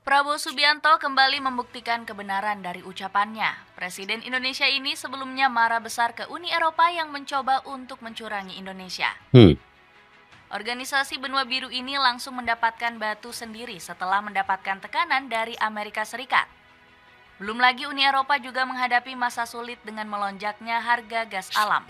Prabowo Subianto kembali membuktikan kebenaran dari ucapannya. Presiden Indonesia ini sebelumnya marah besar ke Uni Eropa yang mencoba untuk mencurangi Indonesia. Organisasi Benua Biru ini langsung mendapatkan batu sendiri setelah mendapatkan tekanan dari Amerika Serikat. Belum lagi Uni Eropa juga menghadapi masa sulit dengan melonjaknya harga gas alam.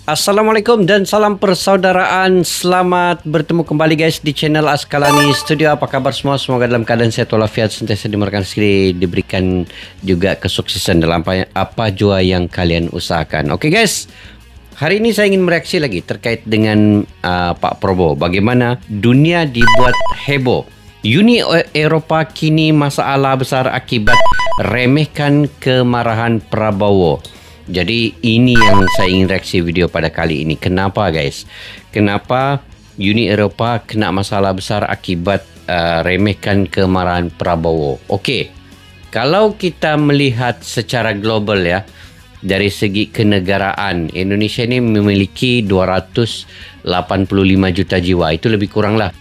Assalamualaikum dan salam persaudaraan. Selamat bertemu kembali guys di channel Askalani Studio. Apa kabar semua? Semoga dalam keadaan sehat walafiat, sentiasa dimurahkan rezeki, diberikan juga kesuksesan dalam apa jua yang kalian usahakan. Oke guys, hari ini saya ingin mereaksi lagi terkait dengan Pak Prabowo. Bagaimana dunia dibuat heboh. Uni Eropa kini masalah besar akibat remehkan kemarahan Prabowo. Jadi ini yang saya ingin reaksi video pada kali ini. Kenapa guys? Kenapa Uni Eropa kena masalah besar akibat remehkan kemarahan Prabowo? Okey, kalau kita melihat secara global ya, dari segi kenegaraan, Indonesia ini memiliki 285 juta jiwa. Itu lebih kurang lah.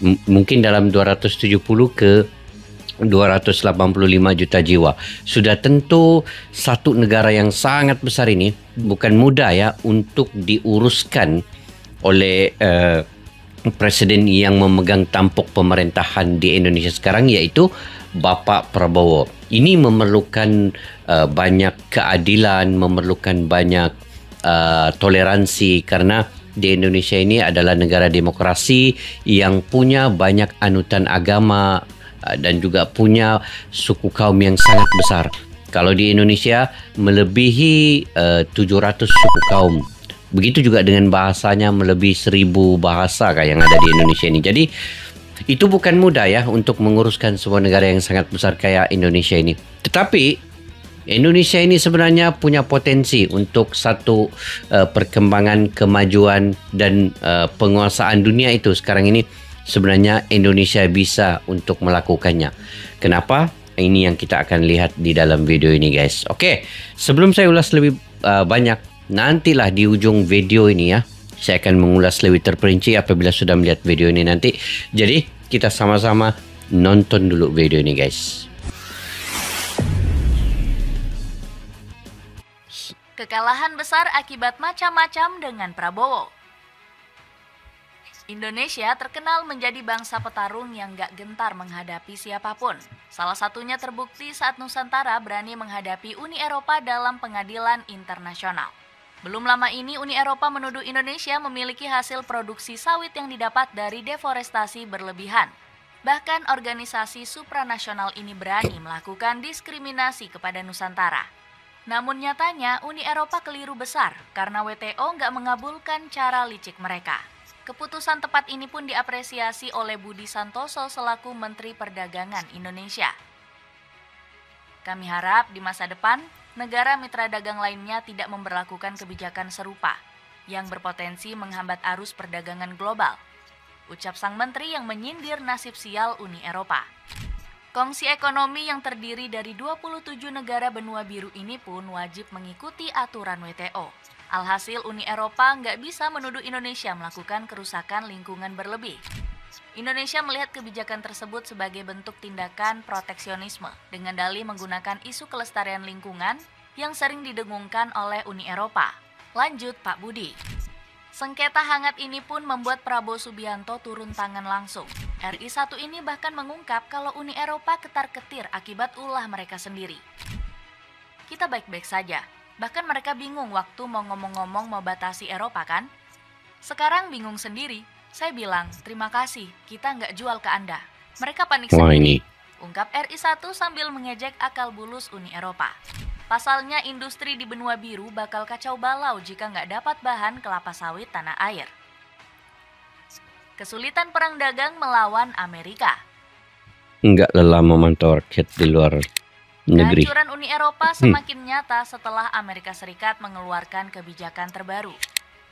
Mungkin dalam 270 ke 285 juta jiwa. Sudah tentu satu negara yang sangat besar ini bukan mudah ya untuk diuruskan oleh presiden yang memegang tampuk pemerintahan di Indonesia sekarang, yaitu Bapak Prabowo. Ini memerlukan banyak keadilan, memerlukan banyak toleransi, karena di Indonesia ini adalah negara demokrasi yang punya banyak anutan agama dan juga punya suku kaum yang sangat besar. Kalau di Indonesia melebihi 700 suku kaum. Begitu juga dengan bahasanya, melebihi 1000 bahasa yang ada di Indonesia ini. Jadi itu bukan mudah ya untuk menguruskan sebuah negara yang sangat besar kayak Indonesia ini. Tetapi Indonesia ini sebenarnya punya potensi untuk satu perkembangan, kemajuan dan penguasaan dunia itu sekarang ini. Sebenarnya Indonesia bisa untuk melakukannya. Kenapa? Ini yang kita akan lihat di dalam video ini guys. Oke, sebelum saya ulas lebih banyak, nantilah di ujung video ini ya, saya akan mengulas lebih terperinci apabila sudah melihat video ini nanti. Jadi kita sama-sama nonton dulu video ini guys. Kekalahan besar akibat macam-macam dengan Prabowo. Indonesia terkenal menjadi bangsa petarung yang gak gentar menghadapi siapapun. Salah satunya terbukti saat Nusantara berani menghadapi Uni Eropa dalam pengadilan internasional. Belum lama ini Uni Eropa menuduh Indonesia memiliki hasil produksi sawit yang didapat dari deforestasi berlebihan. Bahkan organisasi supranasional ini berani melakukan diskriminasi kepada Nusantara. Namun nyatanya Uni Eropa keliru besar karena WTO gak mengabulkan cara licik mereka. Keputusan tepat ini pun diapresiasi oleh Budi Santoso selaku Menteri Perdagangan Indonesia. Kami harap di masa depan, negara mitra dagang lainnya tidak memberlakukan kebijakan serupa yang berpotensi menghambat arus perdagangan global. Ucap sang menteri yang menyindir nasib sial Uni Eropa. Kongsi ekonomi yang terdiri dari 27 negara benua biru ini pun wajib mengikuti aturan WTO. Alhasil Uni Eropa nggak bisa menuduh Indonesia melakukan kerusakan lingkungan berlebih. Indonesia melihat kebijakan tersebut sebagai bentuk tindakan proteksionisme dengan dalih menggunakan isu kelestarian lingkungan yang sering didengungkan oleh Uni Eropa. Lanjut Pak Budi. Sengketa hangat ini pun membuat Prabowo Subianto turun tangan langsung. RI 1 ini bahkan mengungkap kalau Uni Eropa ketar-ketir akibat ulah mereka sendiri. Kita baik-baik saja. Bahkan mereka bingung waktu mau ngomong-ngomong mau batasi Eropa kan? Sekarang bingung sendiri. Saya bilang, terima kasih, kita nggak jual ke Anda. Mereka panik sendiri. Ungkap RI 1 sambil mengejek akal bulus Uni Eropa. Pasalnya industri di benua biru bakal kacau balau jika nggak dapat bahan kelapa sawit tanah air. Kesulitan perang dagang melawan Amerika. Nggak lelah memantau rakyat di luar negeri. Kehancuran Uni Eropa semakin nyata setelah Amerika Serikat mengeluarkan kebijakan terbaru.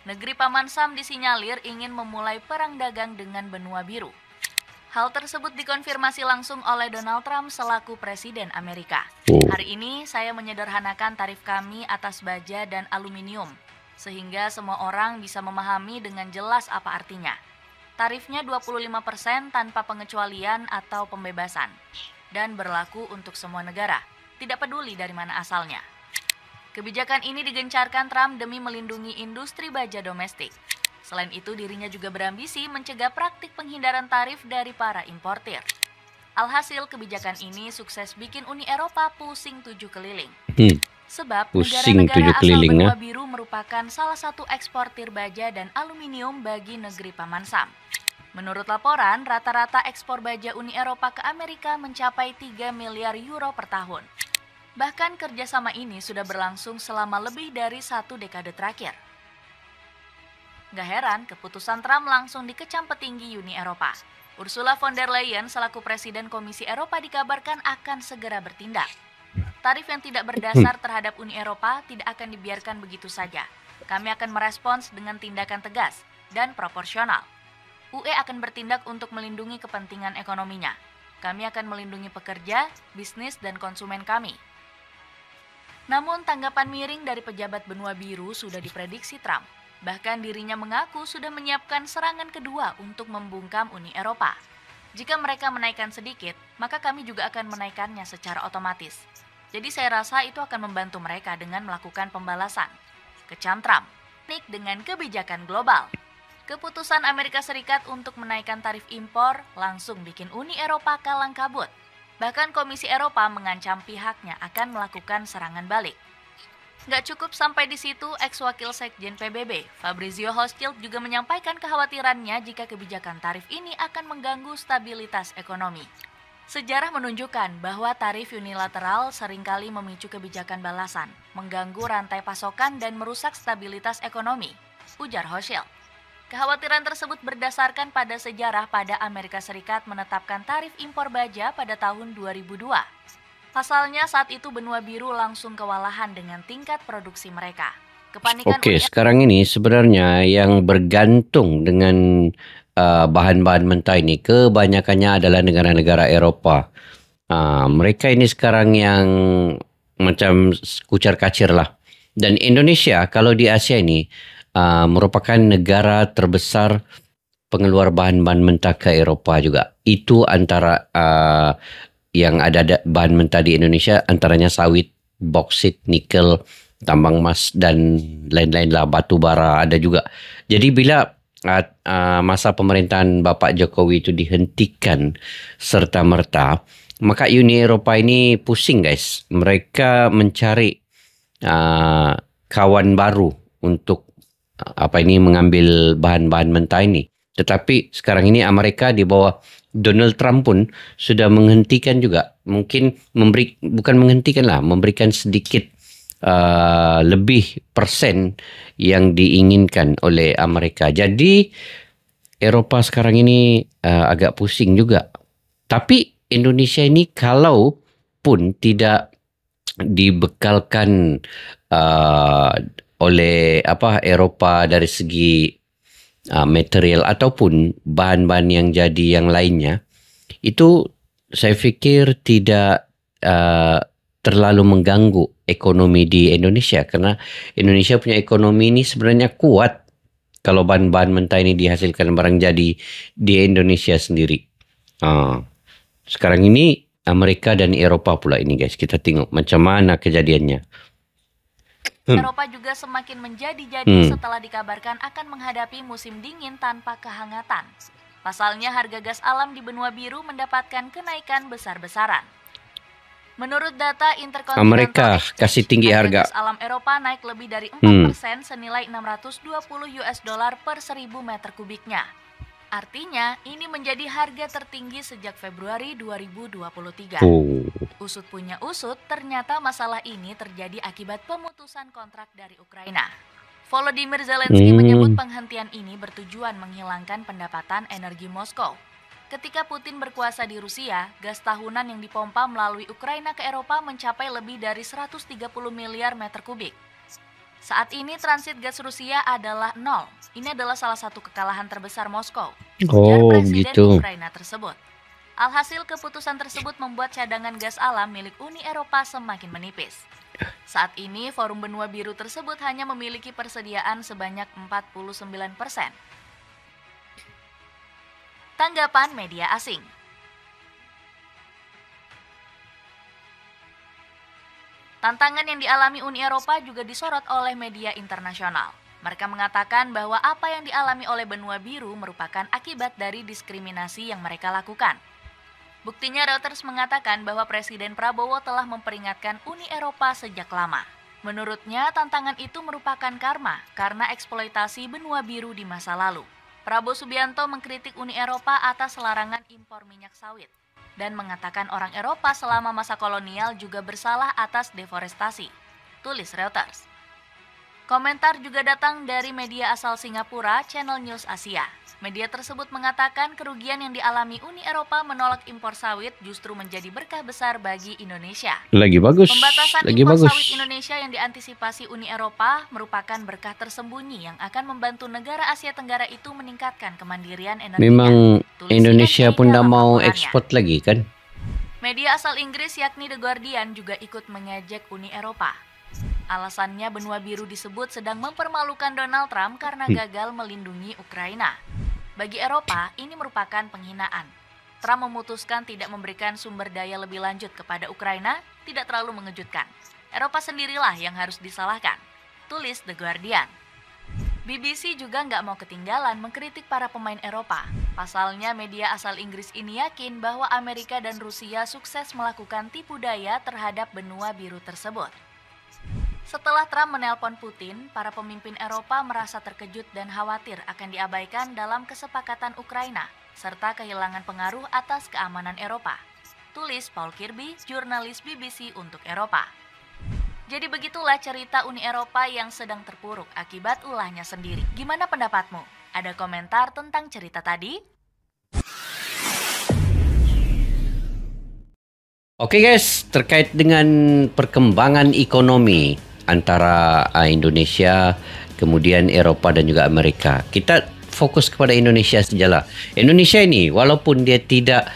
Negeri Paman Sam disinyalir ingin memulai perang dagang dengan benua biru. Hal tersebut dikonfirmasi langsung oleh Donald Trump selaku Presiden Amerika. Hari ini saya menyederhanakan tarif kami atas baja dan aluminium, sehingga semua orang bisa memahami dengan jelas apa artinya. Tarifnya 25% tanpa pengecualian atau pembebasan, dan berlaku untuk semua negara, tidak peduli dari mana asalnya. Kebijakan ini digencarkan Trump demi melindungi industri baja domestik. Selain itu, dirinya juga berambisi mencegah praktik penghindaran tarif dari para importir. Alhasil, kebijakan ini sukses bikin Uni Eropa pusing 7 keliling. Sebab negara-negara asal benua biru merupakan salah satu eksportir baja dan aluminium bagi negeri Paman Sam. Menurut laporan, rata-rata ekspor baja Uni Eropa ke Amerika mencapai 3 miliar euro per tahun. Bahkan kerjasama ini sudah berlangsung selama lebih dari 1 dekade terakhir. Gak heran, keputusan Trump langsung dikecam petinggi Uni Eropa. Ursula von der Leyen selaku Presiden Komisi Eropa dikabarkan akan segera bertindak. Tarif yang tidak berdasar terhadap Uni Eropa tidak akan dibiarkan begitu saja. Kami akan merespons dengan tindakan tegas dan proporsional. UE akan bertindak untuk melindungi kepentingan ekonominya. Kami akan melindungi pekerja, bisnis, dan konsumen kami. Namun tanggapan miring dari pejabat benua biru sudah diprediksi Trump. Bahkan dirinya mengaku sudah menyiapkan serangan kedua untuk membungkam Uni Eropa. Jika mereka menaikkan sedikit, maka kami juga akan menaikkannya secara otomatis. Jadi saya rasa itu akan membantu mereka dengan melakukan pembalasan. Kecam Trump, panik dengan kebijakan global. Keputusan Amerika Serikat untuk menaikkan tarif impor langsung bikin Uni Eropa kalang kabut. Bahkan Komisi Eropa mengancam pihaknya akan melakukan serangan balik. Nggak cukup sampai di situ, ex-wakil Sekjen PBB, Fabrizio Hochschild juga menyampaikan kekhawatirannya jika kebijakan tarif ini akan mengganggu stabilitas ekonomi. Sejarah menunjukkan bahwa tarif unilateral seringkali memicu kebijakan balasan, mengganggu rantai pasokan dan merusak stabilitas ekonomi, ujar Hochschild. Kekhawatiran tersebut berdasarkan pada sejarah pada Amerika Serikat menetapkan tarif impor baja pada tahun 2002. Pasalnya saat itu benua biru langsung kewalahan dengan tingkat produksi mereka. Oke, sekarang ini sebenarnya yang bergantung dengan bahan-bahan mentah ini kebanyakannya adalah negara-negara Eropa. Mereka ini sekarang yang macam kucar-kacir lah. Dan Indonesia kalau di Asia ini merupakan negara terbesar pengeluar bahan-bahan mentah ke Eropa juga. Itu antara yang ada bahan mentah di Indonesia antaranya sawit, boksit, nikel, tambang emas dan lain-lain lah, batu bara ada juga. Jadi bila masa pemerintahan Bapak Jokowi itu dihentikan serta-merta, maka Uni Eropa ini pusing guys. Mereka mencari kawan baru untuk mengambil bahan-bahan mentah ini. Tetapi sekarang ini Amerika di bawah Donald Trump pun sudah menghentikan juga. Mungkin memberikan sedikit lebih persen yang diinginkan oleh Amerika. Jadi Eropa sekarang ini agak pusing juga. Tapi Indonesia ini kalau pun tidak dibekalkan oleh Eropa dari segi material ataupun bahan-bahan yang jadi yang lainnya, itu saya fikir tidak terlalu mengganggu ekonomi di Indonesia, karena Indonesia punya ekonomi ini sebenarnya kuat kalau bahan-bahan mentah ini dihasilkan barang jadi di Indonesia sendiri. Sekarang ini Amerika dan Eropa pula ini guys, kita tengok macam mana kejadiannya. Eropa juga semakin menjadi-jadi setelah dikabarkan akan menghadapi musim dingin tanpa kehangatan. Pasalnya harga gas alam di benua biru mendapatkan kenaikan besar-besaran. Menurut data Intercontinental Amerika kasih tinggi harga. Gas alam Eropa naik lebih dari 4% senilai $620 per 1000 meter kubiknya. Artinya, ini menjadi harga tertinggi sejak Februari 2023. Usut punya usut, ternyata masalah ini terjadi akibat pemutusan kontrak dari Ukraina. Volodymyr Zelensky menyebut penghentian ini bertujuan menghilangkan pendapatan energi Moskow. Ketika Putin berkuasa di Rusia, gas tahunan yang dipompa melalui Ukraina ke Eropa mencapai lebih dari 130 miliar meter kubik. Saat ini transit gas Rusia adalah nol. Ini adalah salah satu kekalahan terbesar Moskow, ujar Presiden begitu. Ukraina tersebut. Alhasil keputusan tersebut membuat cadangan gas alam milik Uni Eropa semakin menipis. Saat ini forum benua biru tersebut hanya memiliki persediaan sebanyak 49%. Tanggapan media asing. Tantangan yang dialami Uni Eropa juga disorot oleh media internasional. Mereka mengatakan bahwa apa yang dialami oleh benua biru merupakan akibat dari diskriminasi yang mereka lakukan. Buktinya Reuters mengatakan bahwa Presiden Prabowo telah memperingatkan Uni Eropa sejak lama. Menurutnya, tantangan itu merupakan karma karena eksploitasi benua biru di masa lalu. Prabowo Subianto mengkritik Uni Eropa atas larangan impor minyak sawit dan mengatakan orang Eropa selama masa kolonial juga bersalah atas deforestasi, tulis Reuters. Komentar juga datang dari media asal Singapura, Channel News Asia. Media tersebut mengatakan kerugian yang dialami Uni Eropa menolak impor sawit justru menjadi berkah besar bagi Indonesia. Lagi bagus. Pembatasan Lagi impor bagus. sawit Indonesia yang diantisipasi Uni Eropa merupakan berkah tersembunyi yang akan membantu negara Asia Tenggara itu meningkatkan kemandirian energinya. Memang Tulis Indonesia CNN pun dah dalam mau laporannya. ekspor lagi kan? Media asal Inggris yakni The Guardian juga ikut mengejek Uni Eropa. Alasannya benua biru disebut sedang mempermalukan Donald Trump karena gagal melindungi Ukraina. Bagi Eropa, ini merupakan penghinaan. Trump memutuskan tidak memberikan sumber daya lebih lanjut kepada Ukraina, tidak terlalu mengejutkan. Eropa sendirilah yang harus disalahkan, tulis The Guardian. BBC juga nggak mau ketinggalan mengkritik para pemain Eropa. Pasalnya, media asal Inggris ini yakin bahwa Amerika dan Rusia sukses melakukan tipu daya terhadap benua biru tersebut. Setelah Trump menelpon Putin, para pemimpin Eropa merasa terkejut dan khawatir akan diabaikan dalam kesepakatan Ukraina, serta kehilangan pengaruh atas keamanan Eropa. Tulis Paul Kirby, jurnalis BBC untuk Eropa. Jadi begitulah cerita Uni Eropa yang sedang terpuruk akibat ulahnya sendiri. Gimana pendapatmu? Ada komentar tentang cerita tadi? Oke guys, terkait dengan perkembangan ekonomi antara Indonesia, kemudian Eropa dan juga Amerika. Kita fokus kepada Indonesia sajalah. Indonesia ini walaupun dia tidak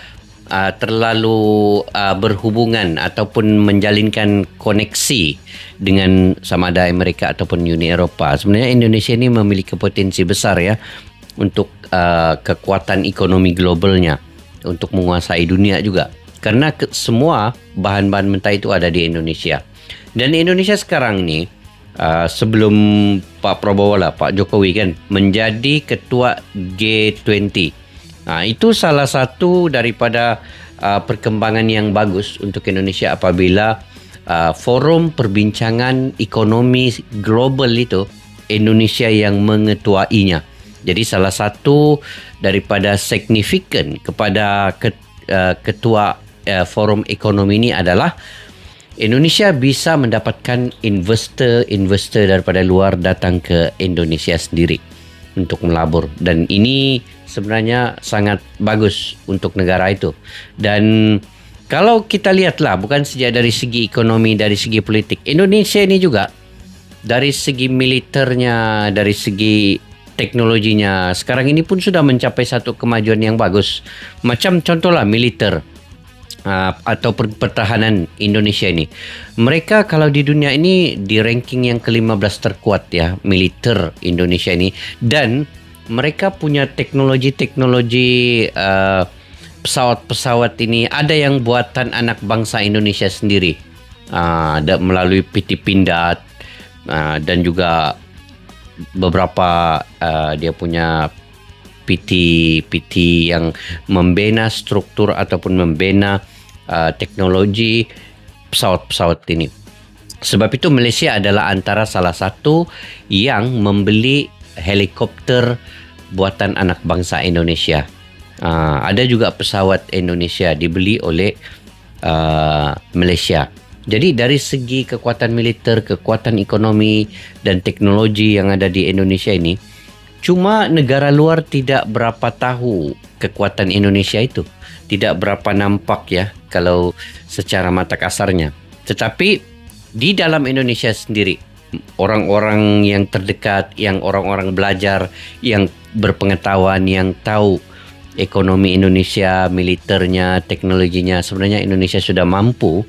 terlalu berhubungan ataupun menjalinkan koneksi dengan sama ada Amerika ataupun Uni Eropa. Sebenarnya Indonesia ini memiliki potensi besar ya untuk kekuatan ekonomi globalnya, untuk menguasai dunia juga. Karena semua bahan-bahan mentah itu ada di Indonesia. Dan Indonesia sekarang ini sebelum Pak Prabowo lah, Pak Jokowi kan menjadi ketua G20. Itu salah satu daripada perkembangan yang bagus untuk Indonesia apabila forum perbincangan ekonomi global itu Indonesia yang mengetuainya. Jadi salah satu daripada signifikan kepada ketua forum ekonomi ini adalah Indonesia bisa mendapatkan investor daripada luar datang ke Indonesia sendiri untuk melabur, dan ini sebenarnya sangat bagus untuk negara itu. Dan kalau kita lihatlah bukan saja dari segi ekonomi, dari segi politik, Indonesia ini juga dari segi militernya, dari segi teknologinya sekarang ini pun sudah mencapai satu kemajuan yang bagus. Macam contohlah militer atau pertahanan Indonesia ini. Mereka kalau di dunia ini di ranking yang ke-15 terkuat ya, militer Indonesia ini. Dan mereka punya teknologi pesawat-pesawat ini ada yang buatan anak bangsa Indonesia sendiri. Melalui PT Pindad dan juga beberapa dia punya PT yang membina struktur ataupun membina teknologi pesawat-pesawat ini. Sebab itu Malaysia adalah antara salah satu yang membeli helikopter buatan anak bangsa Indonesia. Ada juga pesawat Indonesia dibeli oleh Malaysia. Jadi dari segi kekuatan militer, kekuatan ekonomi dan teknologi yang ada di Indonesia ini, cuma negara luar tidak berapa tahu kekuatan Indonesia itu. Tidak berapa nampak ya kalau secara mata kasarnya. Tetapi di dalam Indonesia sendiri, orang-orang yang terdekat, yang orang-orang belajar, yang berpengetahuan, yang tahu ekonomi Indonesia, militernya, teknologinya, sebenarnya Indonesia sudah mampu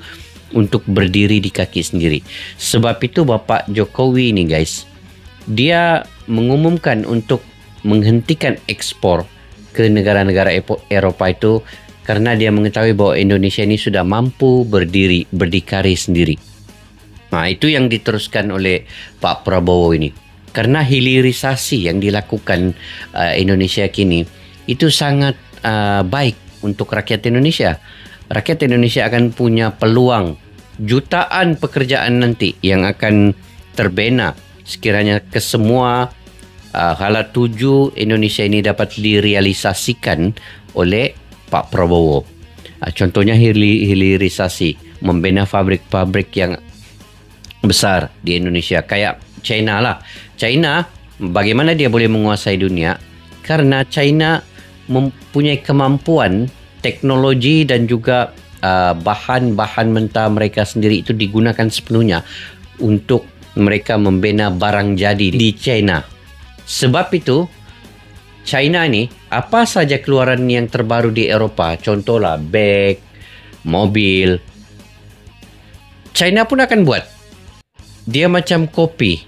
untuk berdiri di kaki sendiri. Sebab itu Bapak Jokowi ini guys, dia mengumumkan untuk menghentikan ekspor ke negara-negara Eropa itu karena dia mengetahui bahwa Indonesia ini sudah mampu berdikari sendiri. Nah, itu yang diteruskan oleh Pak Prabowo ini. Karena hilirisasi yang dilakukan Indonesia kini itu sangat baik untuk rakyat Indonesia. Rakyat Indonesia akan punya peluang jutaan pekerjaan nanti yang akan terbina sekiranya ke semua hala tuju Indonesia ini dapat direalisasikan oleh Pak Prabowo. Contohnya hilirisasi, membina pabrik-pabrik yang besar di Indonesia kayak China lah. China bagaimana dia boleh menguasai dunia? Karena China mempunyai kemampuan teknologi dan juga bahan-bahan mentah mereka sendiri itu digunakan sepenuhnya untuk mereka membina barang jadi di China. Sebab itu China ni apa saja keluaran yang terbaru di Eropah, contohlah beg, mobil, China pun akan buat. Dia macam kopi.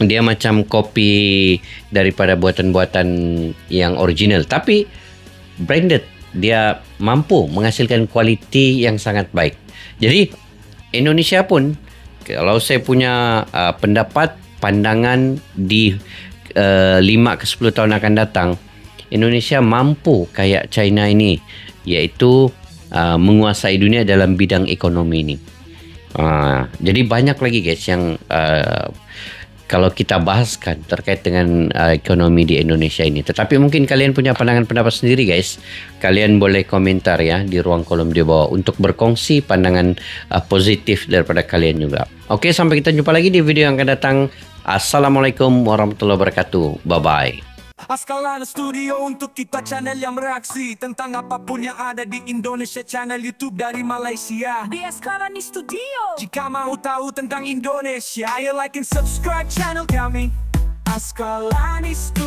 Dia macam kopi daripada buatan-buatan yang original. Tapi branded. Dia mampu menghasilkan kualiti yang sangat baik. Jadi Indonesia pun, kalau saya punya pendapat, pandangan di 5 ke 10 tahun akan datang, Indonesia mampu kayak China ini, iaitu menguasai dunia dalam bidang ekonomi ini. Jadi banyak lagi guys yang kalau kita bahaskan terkait dengan ekonomi di Indonesia ini. Tetapi mungkin kalian punya pandangan pendapat sendiri guys. Kalian boleh komentar ya di ruang kolom di bawah untuk berkongsi pandangan positif daripada kalian juga. Oke, sampai kita jumpa lagi di video yang akan datang. Assalamualaikum warahmatullahi wabarakatuh. Bye-bye. Askalana Studio untuk kita channel yang bereaksi tentang apapun yang ada di Indonesia, channel YouTube dari Malaysia di Askalani Studio. Jika mau tahu tentang Indonesia, ayo like and subscribe channel kami Askalani Studio.